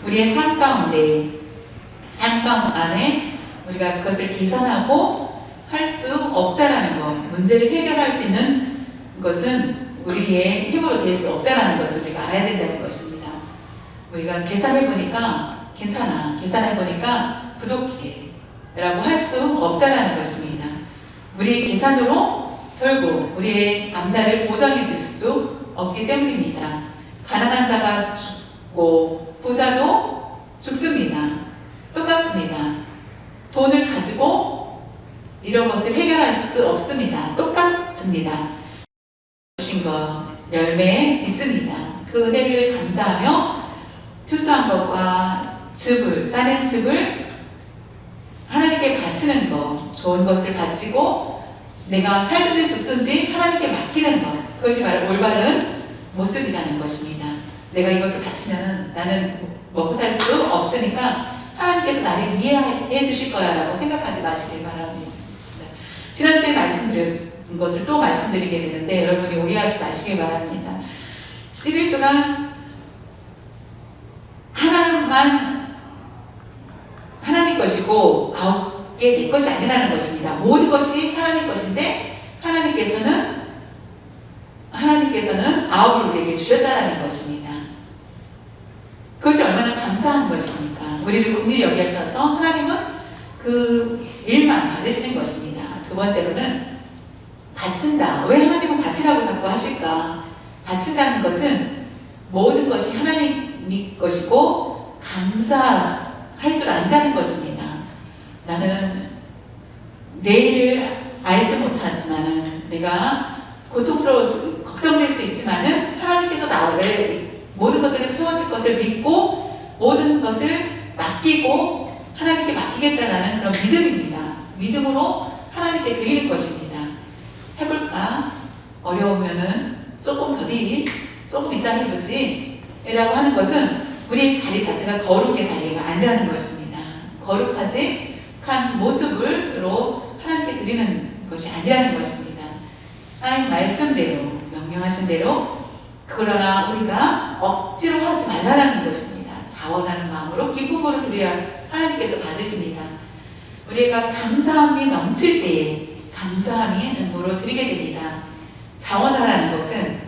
Speaker 1: 우리의 삶 가운데, 삶 안에 우리가 그것을 계산하고 할 수 없다라는 것, 문제를 해결할 수 있는 것은 우리의 힘으로 될 수 없다라는 것을 우리가 알아야 된다는 것입니다. 우리가 계산해보니까 괜찮아, 계산해보니까 부족해 라고 할 수 없다라는 것입니다. 우리의 계산으로 결국 우리의 앞날을 보장해 줄 수 없기 때문입니다. 가난한 자가 죽고 부자도 죽습니다. 똑같습니다. 돈을 가지고 이런 것을 해결할 수 없습니다. 똑같습니다. 주신 것, 열매 있습니다. 그 은혜를 감사하며 추수한 것과 짜낸 즙을 하나님께 바치는 것, 좋은 것을 바치고 내가 살든지 죽든지 하나님께 맡기는 것, 그것이 바로 올바른 모습이라는 것입니다. 내가 이것을 바치면 나는 먹고 살 수 없으니까 하나님께서 나를 이해해 주실 거야 라고 생각하지 마시길 바랍니다. 지난주에 말씀드린 것을 또 말씀드리게 되는데 여러분이 오해하지 마시길 바랍니다. 11조가 하나만 하나님 것이고 9개 내 것이 아니라는 것입니다. 모든 것이 하나님 것인데 하나님께서는 9을 우리에게 주셨다는 것입니다. 그것이 얼마나 감사한 것입니까? 우리를 긍휼히 여기셔서 하나님은 그 일만 받으시는 것입니다. 두 번째로는 바친다. 왜 하나님은 바치라고 자꾸 하실까? 바친다는 것은 모든 것이 하나님의 것이고 감사할 줄 안다는 것입니다. 나는 내일을 알지 못하지만은 내가 고통스러워서 걱정될 수 있지만은 하나님께서 나를 모든 것들을 채워줄 것을 믿고 모든 것을 맡기고 하나님께 맡기겠다라는 그런 믿음입니다. 믿음으로 하나님께 드리는 것입니다. 해볼까? 어려우면은 조금 이따 해보지 라고 하는 것은 우리의 자리 자체가 거룩의 자리가 아니라는 것입니다. 거룩한 모습으로 하나님께 드리는 것이 아니라는 것입니다. 하나님 말씀대로, 명령하신 대로, 그러나 우리가 억지로 하지 말라는 것입니다. 자원하는 마음으로 기쁨으로 드려야 하나님께서 받으십니다. 우리가 감사함이 넘칠 때에 감사함이 은으로 드리게 됩니다. 자원하라는 것은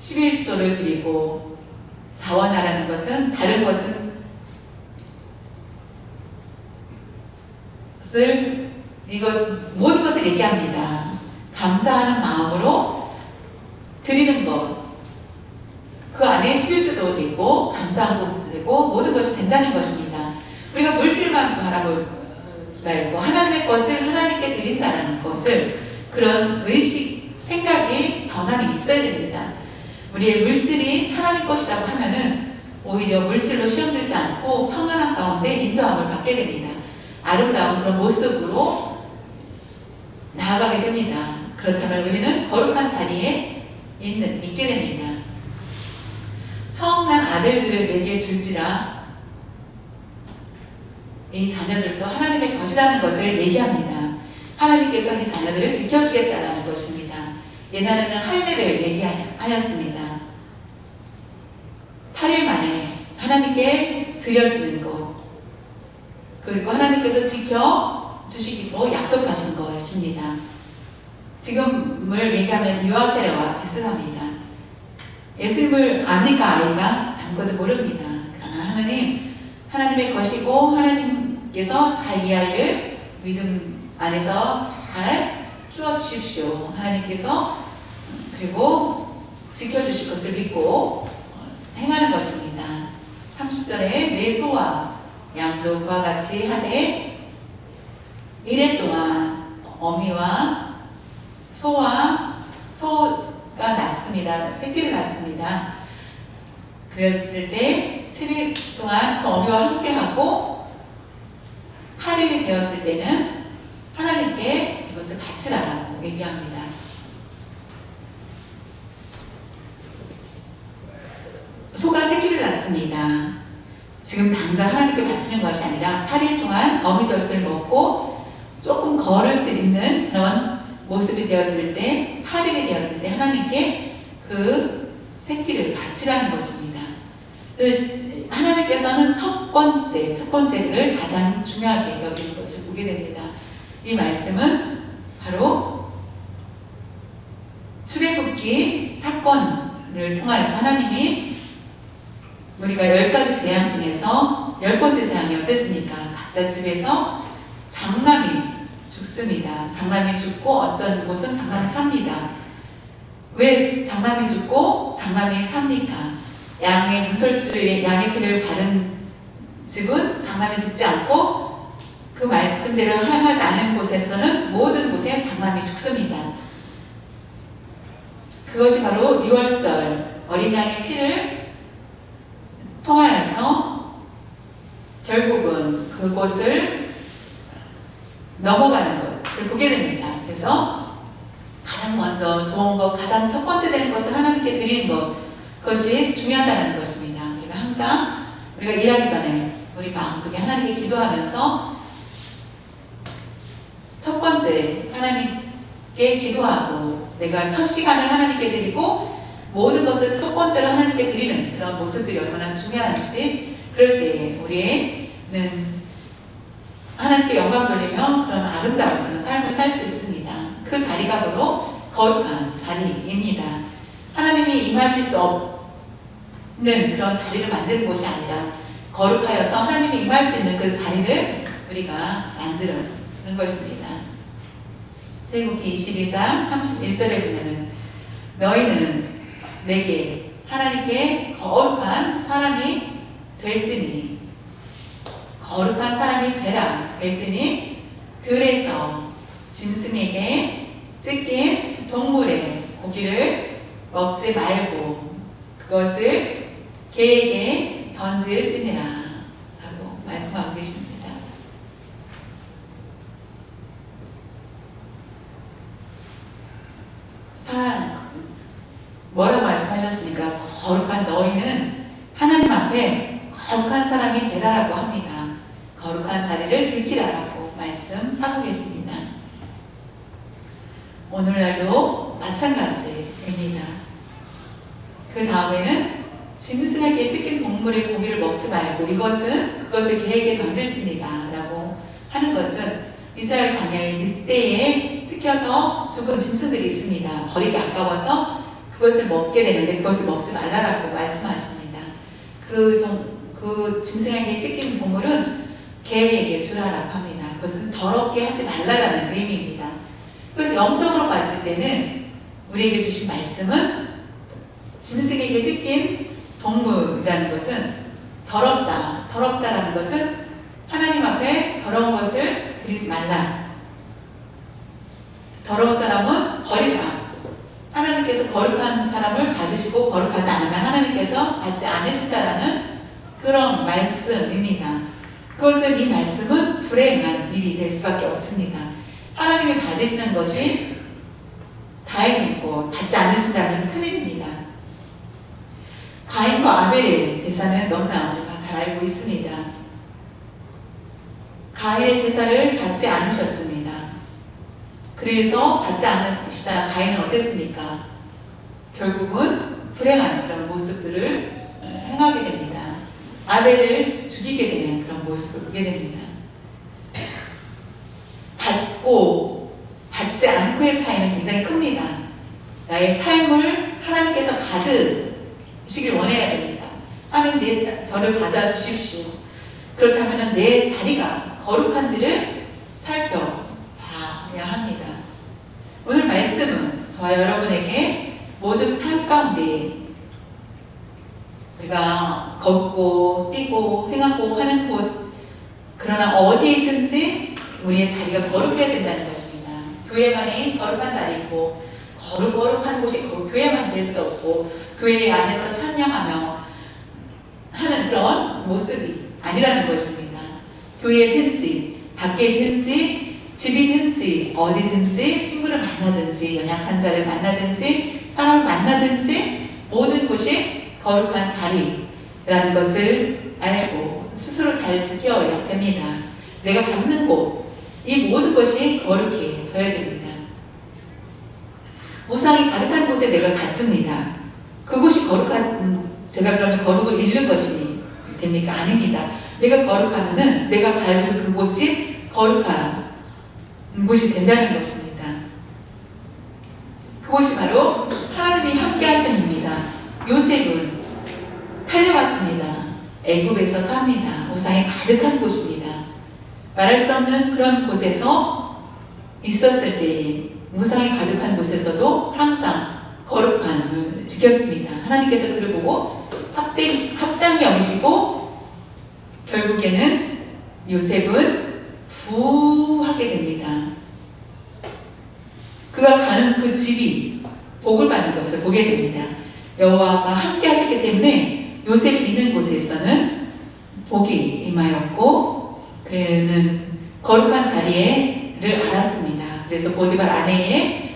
Speaker 1: 11조를 드리고, 자원하라는 것은 다른 것은 모든 것을 얘기합니다. 감사하는 마음으로 드리는 것, 그 안에 11조도 되고 감사한 것도 되고 모든 것이 된다는 것입니다. 우리가 물질만 바라보지 말고 하나님의 것을 하나님께 드린다는 것을, 그런 의식, 생각이 전환이 있어야 됩니다. 우리의 물질이 하나님 것이라고 하면은 오히려 물질로 시험 들지 않고 평안한 가운데 인도함을 받게 됩니다. 아름다운 그런 모습으로 나아가게 됩니다. 그렇다면 우리는 거룩한 자리에 있게 됩니다. 처음 난 아들들을 내게 줄지라, 이 자녀들도 하나님의 것이라는 것을 얘기합니다. 하나님께서 이 자녀들을 지켜주겠다라는 것입니다. 옛날에는 할례를 얘기하였습니다. 8일 만에 하나님께 드려지는 것, 그리고 하나님께서 지켜주시기로 약속하신 것입니다. 지금을 얘기하면 유아세례와 비슷합니다. 예수님을 압니까? 아이가? 아무것도 모릅니다. 그러나 하나님의 것이고 하나님께서 잘 이 아이를 믿음 안에서 잘 키워주십시오. 하나님께서 그리고 지켜주실 것을 믿고 행하는 것입니다. 30절에 내 소와 양도 그와 같이 하되 이래 동안 어미와 소가 낳습니다. 새끼를 낳습니다. 그랬을 때 7일 동안 그 어미와 함께하고 8일이 되었을 때는 하나님께 이것을 바치라라고 얘기합니다. 소가 새끼를 낳습니다. 지금 당장 하나님께 바치는 것이 아니라 8일 동안 어미젖을 먹고 조금 걸을 수 있는 그런 모습이 되었을 때, 8일이 되었을 때 하나님께 그 새끼를 바치라는 것입니다. 하나님께서는 첫 번째를 가장 중요하게 여기는 것을 보게 됩니다. 이 말씀은 바로 출애굽기 사건을 통하여서 하나님이 우리가 10가지 재앙 중에서 10번째 재앙이 어땠습니까? 각자 집에서 장남이 죽습니다. 장남이 죽고 어떤 곳은 장남이 삽니다. 왜 장남이 죽고 장남이 삽니까? 양의 문설주에 양의 피를 바른 집은 장남이 죽지 않고 그 말씀대로 하지 않은 곳에서는 모든 곳에 장남이 죽습니다. 그것이 바로 6월절 어린 양의 피를 통하여서 결국은 그곳을 넘어가는 것을 보게 됩니다. 그래서 가장 먼저 좋은 것, 가장 첫 번째 되는 것을 하나님께 드리는 것, 그것이 중요하다는 것입니다. 우리가 항상 우리가 일하기 전에 우리 마음속에 하나님께 기도하면서 첫 번째 하나님께 기도하고 내가 첫 시간을 하나님께 드리고 모든 것을 첫 번째로 하나님께 드리는 그런 모습들이 얼마나 중요한지, 그럴 때 우리는 하나님께 영광 돌리며 그런 아름다운 그런 삶을 살 수 있습니다. 그 자리가 바로 거룩한 자리입니다. 하나님이 임하실 수 없는 그런 자리를 만드는 곳이 아니라 거룩하여서 하나님이 임할 수 있는 그 자리를 우리가 만드는 것입니다. 출애굽기 22장 31절에 보면은 너희는 내게 하나님께 거룩한 사람이 될지니 거룩한 사람이 될지니 들에서 짐승에게 찢긴 동물의 고기를 먹지 말고 그것을 개에게 던질지니라 라고 말씀하고 계십니다. 뭐라고 말씀하셨습니까? 거룩한 너희는 하나님 앞에 거룩한 사람이 되라라고 합니다. 거룩한 자리를 지키라라고 말씀하고 계십니다. 오늘날도 마찬가지입니다. 그 다음에는 짐승에게 찢긴 동물의 고기를 먹지 말고 그것을 개에게 던질지니라 라고 하는 것은 이스라엘 광야에 늑대에 찍혀서 죽은 짐승들이 있습니다. 버리기 아까워서 그것을 먹게 되는데 그것을 먹지 말라라고 말씀하십니다. 그 짐승에게 찢긴 동물은 개에게 주라라고 합니다. 그것은 더럽게 하지 말라라는 의미입니다. 그래서 영적으로 봤을 때는 우리에게 주신 말씀은 짐승에게 찢긴 동물이라는 것은 더럽다라는 것은 하나님 앞에 더러운 것을 드리지 말라. 더러운 사람은 버리라. 하나님께서 거룩한 사람을 받으시고 거룩하지 않으면 하나님께서 받지 않으신다라는 그런 말씀입니다. 그것은 이 말씀은 불행한 일이 될 수밖에 없습니다. 하나님이 받으시는 것이 다행이고 받지 않으신다면 큰일입니다. 가인과 아벨의 제사는 너무나 우리가 잘 알고 있습니다. 가인의 제사를 받지 않으셨습니다. 그래서 받지 않으시자 가인은 어땠습니까? 결국은 불행한 그런 모습들을 행하게 됩니다. 아벨을 죽이게 되는 그런 모습을 보게 됩니다. 받고 받지 않고의 차이는 굉장히 큽니다. 나의 삶을 하나님께서 받으시길 원해야 됩니다. 하나님 저를 받아주십시오. 그렇다면 내 자리가 거룩한지를 살펴봐야 합니다. 오늘 말씀은 저와 여러분에게 모든 삶 가운데 우리가 걷고 뛰고 행하고 하는 곳, 그러나 어디에 있든지 우리의 자리가 거룩해야 된다는 것입니다. 교회만이 거룩한 자리이고 거룩한 곳이 교회만 될 수 없고 교회 안에서 찬양하며 하는 그런 모습이 아니라는 것입니다. 교회든지 밖에든지 집이든지 어디든지 친구를 만나든지 연약한 자를 만나든지 사람을 만나든지 모든 곳이 거룩한 자리라는 것을 알고 스스로 잘 지켜야 됩니다. 내가 받는 곳, 이 모든 것이 거룩해져야 됩니다. 우상이 가득한 곳에 내가 갔습니다. 그곳이 제가 그러면 거룩을 잃는 것이 됩니까? 아닙니다. 내가 거룩하면은 내가 밟은 그곳이 거룩한 곳이 된다는 것입니다. 그곳이 바로 하나님이 함께 하십니다. 요셉은 팔려갔습니다. 애굽에서 삽니다. 우상이 가득한 곳입니다. 말할 수 없는 그런 곳에서 있었을 때에 우상이 가득한 곳에서도 항상 거룩함을 지켰습니다. 하나님께서 그를 보고 합당히 여기시고 결국에는 요셉은 부하게 됩니다. 그가 가는 그 집이 복을 받는 것을 보게 됩니다. 여호와가 함께 하셨기 때문에 요셉이 있는 곳에서는 복이 임하였고 그는 거룩한 자리를 알았습니다. 그래서 보디발 아내의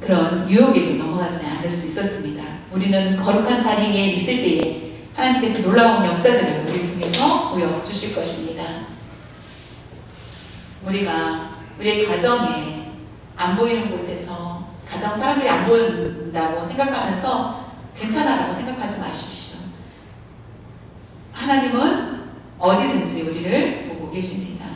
Speaker 1: 그런 유혹에도 넘어가지 않을 수 있었습니다. 우리는 거룩한 자리에 있을 때에 하나님께서 놀라운 역사들을 우리를 통해서 보여주실 것입니다. 우리가 우리의 가정에 안 보이는 곳에서 가정 사람들이 안 보인다고 생각하면서 괜찮아라고 생각하지 마십시오. 하나님은 어디든지 우리를 보고 계십니다.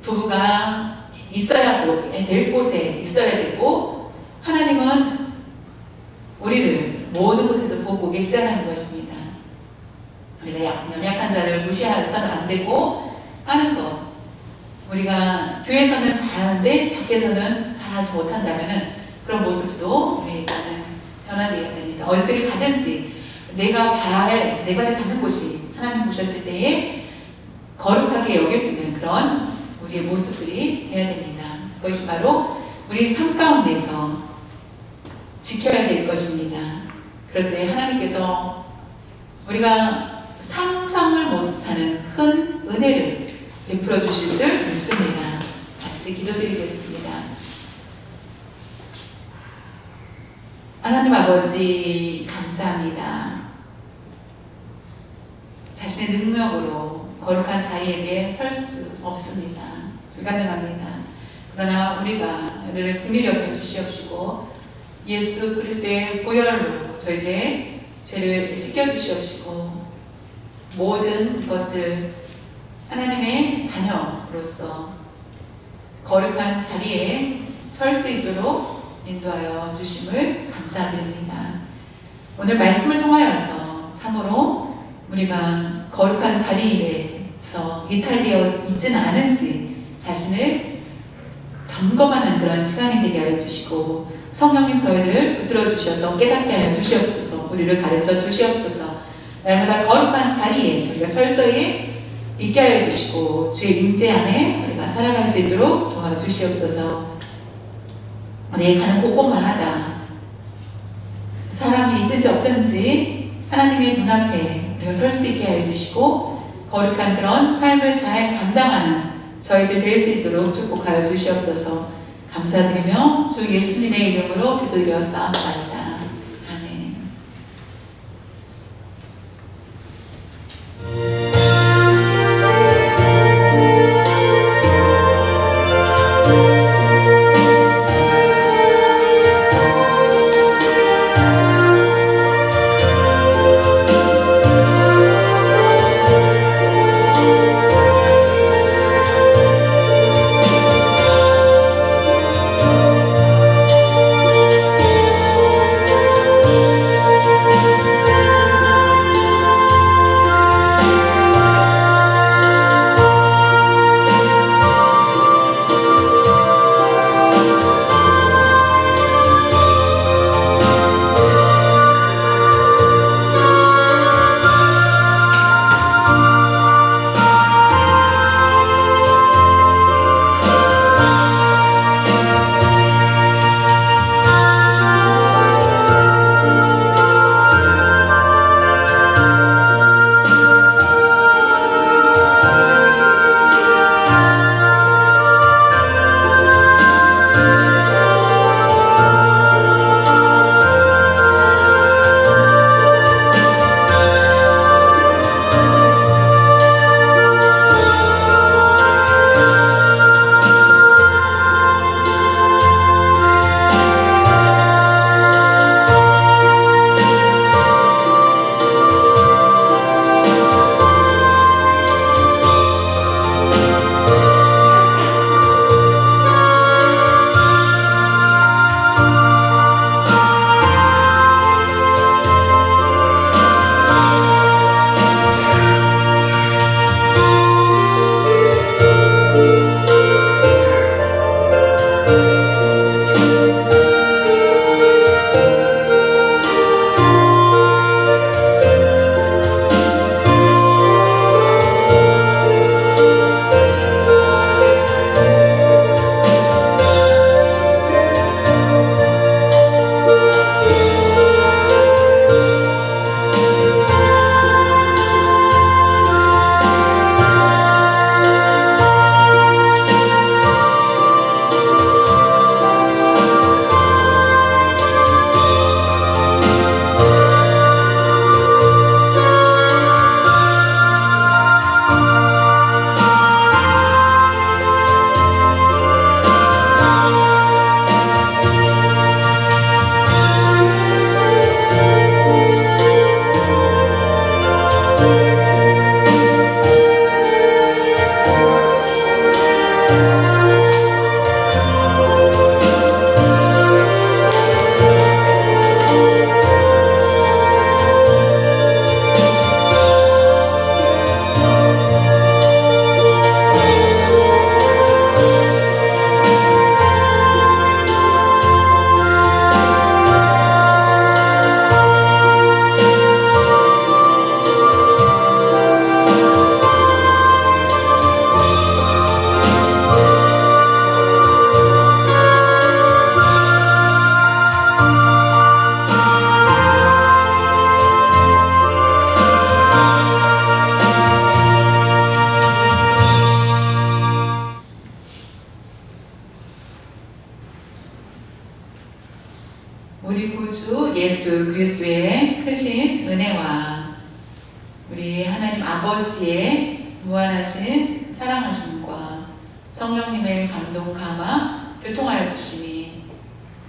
Speaker 1: 부부가 있어야 될 곳에 있어야 되고 하나님은 우리를 모든 곳에서 보고 계시다는 것입니다. 우리가 연약한 자를 무시해서는 안 되고 하는 것. 우리가 교회에서는 잘하는데 밖에서는 잘하지 못한다면 그런 모습도 우리에게는 변화되어야 됩니다. 어디를 가든지 내 발을 닿는 곳이 하나님 보셨을 때에 거룩하게 여길 수 있는 그런 우리의 모습들이 되어야 됩니다. 그것이 바로 우리 삶 가운데서 지켜야 될 것입니다. 그럴 때 하나님께서 우리가 상상을 못하는 큰 은혜를 베풀어 주실 줄 믿습니다. 같이 기도드리겠습니다. 하나님 아버지 감사합니다. 자신의 능력으로 거룩한 자리에게 설 수 없습니다. 불가능합니다. 그러나 우리를 긍휼히 여겨 주시옵시고 예수 그리스도의 보혈로 저희의 죄를 씻겨 주시옵시고 모든 것들 하나님의 자녀로서 거룩한 자리에 설 수 있도록 인도하여 주심을 감사드립니다. 오늘 말씀을 통하여서 참으로 우리가 거룩한 자리에서 이탈되어 있지는 않은지 자신을 점검하는 그런 시간이 되게 하여 주시고 성령님 저희를 붙들어 주셔서 깨닫게 하여 주시옵소서. 우리를 가르쳐 주시옵소서. 날마다 거룩한 자리에 우리가 철저히 있게 하여 주시고 주의 임재 안에 우리가 살아갈 수 있도록 도와주시옵소서. 우리의 가는 곳곳마다 사람이 있든지 없든지 하나님의 눈앞에 우리가 설 수 있게 하여 주시고 거룩한 그런 삶을 잘 감당하는 저희들 될 수 있도록 축복하여 주시옵소서. 감사드리며 주 예수님의 이름으로 기도드려 싸움나이다. 아멘. 은혜와 우리 하나님 아버지의 무한하신 사랑하심과 성령님의 감동 감화 교통하여 주심이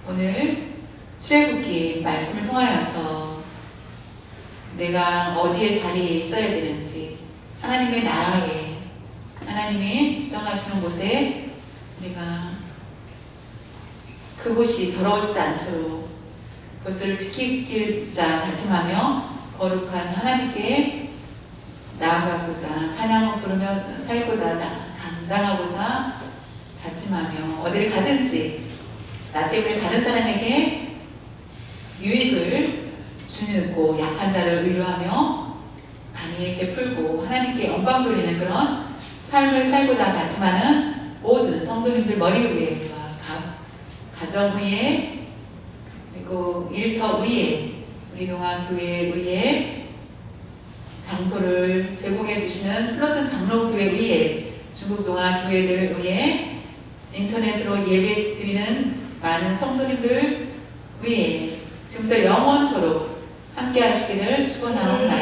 Speaker 1: 오늘 출애굽기 말씀을 통하여서 내가 어디에 자리에 있어야 되는지 하나님의 나라에 하나님이 주장하시는 곳에 우리가 그곳이 더러워지지 않도록 그것을 지키자 다짐하며 거룩한 하나님께 나아가고자 찬양을 부르며 살고자 감당하고자 다짐하며 어디를 가든지 나 때문에 다른 사람에게 유익을 주고 약한 자를 위로하며 많이 베풀고 하나님께 영광 돌리는 그런 삶을 살고자 다짐하는 모든 성도님들 머리 위에 가정 위에 그리고 일터 위에 우리 동아교회 위에 장소를 제공해 주시는 플로튼 장로교회 위에 중국 동아교회들 위에 인터넷으로 예배 드리는 많은 성도님들 위에 지금부터 영원토록 함께 하시기를 축원하옵나이다.